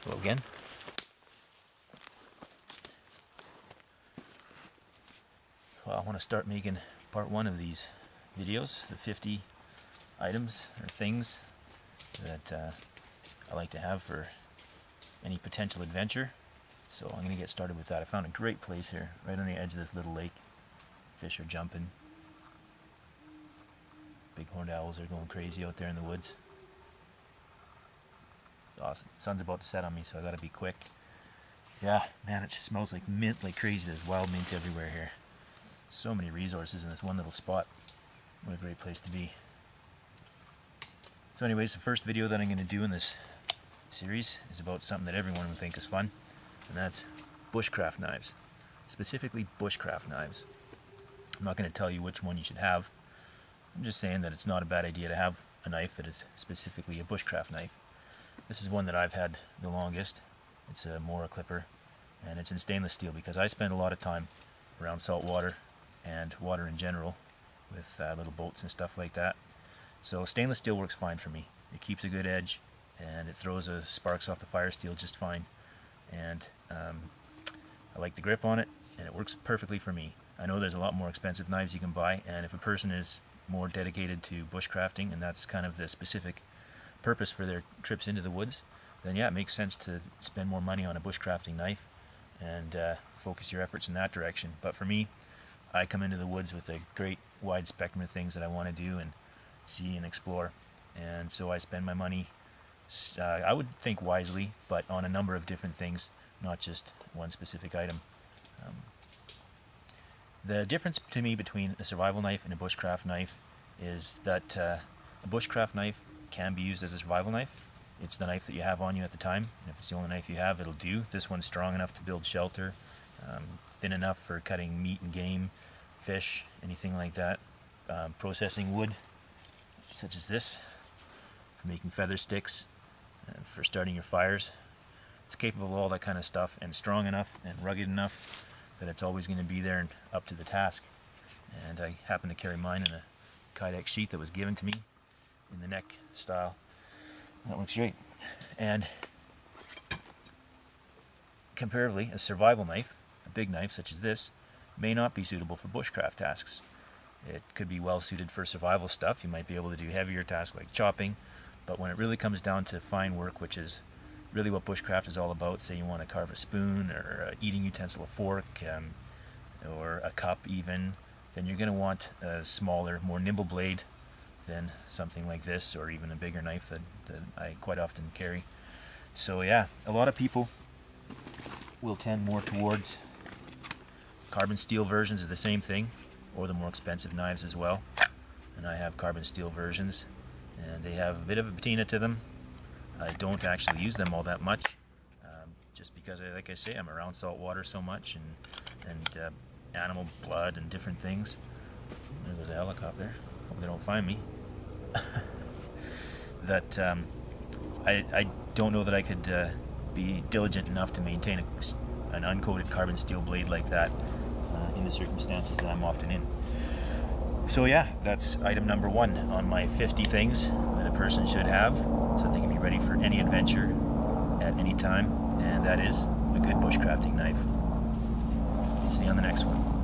Hello again. Well, I want to start making part 1 of these videos, the 50 items or things that I like to have for any potential adventure. So I'm going to get started with that. I found a great place here, right on the edge of this little lake. Fish are jumping. Big horned owls are going crazy out there in the woods. Awesome. Sun's about to set on me, so I gotta be quick. Yeah, man, it just smells like mint like crazy. There's wild mint everywhere here. So many resources in this one little spot. What a great place to be. So anyways, the first video that I'm going to do in this series is about something that everyone would think is fun, and that's bushcraft knives. Specifically bushcraft knives. I'm not going to tell you which one you should have. I'm just saying that it's not a bad idea to have a knife that is specifically a bushcraft knife. This is one that I've had the longest. It's a Mora clipper, and it's in stainless steel because I spend a lot of time around salt water and water in general with little boats and stuff like that. So stainless steel works fine for me. It keeps a good edge, and it throws sparks off the fire steel just fine. And I like the grip on it, and it works perfectly for me. I know there's a lot more expensive knives you can buy, and if a person is more dedicated to bushcrafting, and that's kind of the specific purpose for their trips into the woods, then yeah, it makes sense to spend more money on a bushcrafting knife and focus your efforts in that direction. But for me, I come into the woods with a great wide spectrum of things that I want to do and see and explore, and so I spend my money, I would think wisely, but on a number of different things, not just one specific item. The difference to me between a survival knife and a bushcraft knife is that a bushcraft knife can be used as a survival knife. It's the knife that you have on you at the time, and if it's the only knife you have, it'll do. This one's strong enough to build shelter, thin enough for cutting meat and game, fish, anything like that. Processing wood, such as this, for making feather sticks, for starting your fires. It's capable of all that kind of stuff, and strong enough and rugged enough that it's always going to be there and up to the task. And I happen to carry mine in a Kydex sheath that was given to me in the neck style. That looks great. And comparatively, a survival knife, a big knife such as this, may not be suitable for bushcraft tasks. It could be well suited for survival stuff. You might be able to do heavier tasks like chopping, but when it really comes down to fine work, which is really what bushcraft is all about, say you want to carve a spoon or an eating utensil, a fork, or a cup even, then you're going to want a smaller, more nimble blade than something like this, or even a bigger knife that I quite often carry. So yeah, a lot of people will tend more towards carbon steel versions of the same thing, or the more expensive knives as well. And I have carbon steel versions, and they have a bit of a patina to them. I don't actually use them all that much, just because, like I say, I'm around salt water so much, and animal blood and different things. There goes a helicopter. Hope they don't find me. That I don't know that I could be diligent enough to maintain an uncoated carbon steel blade like that in the circumstances that I'm often in. So yeah, that's item number 1 on my 50 things that a person should have so they can be ready for any adventure at any time, and that is a good bushcrafting knife. See you on the next one.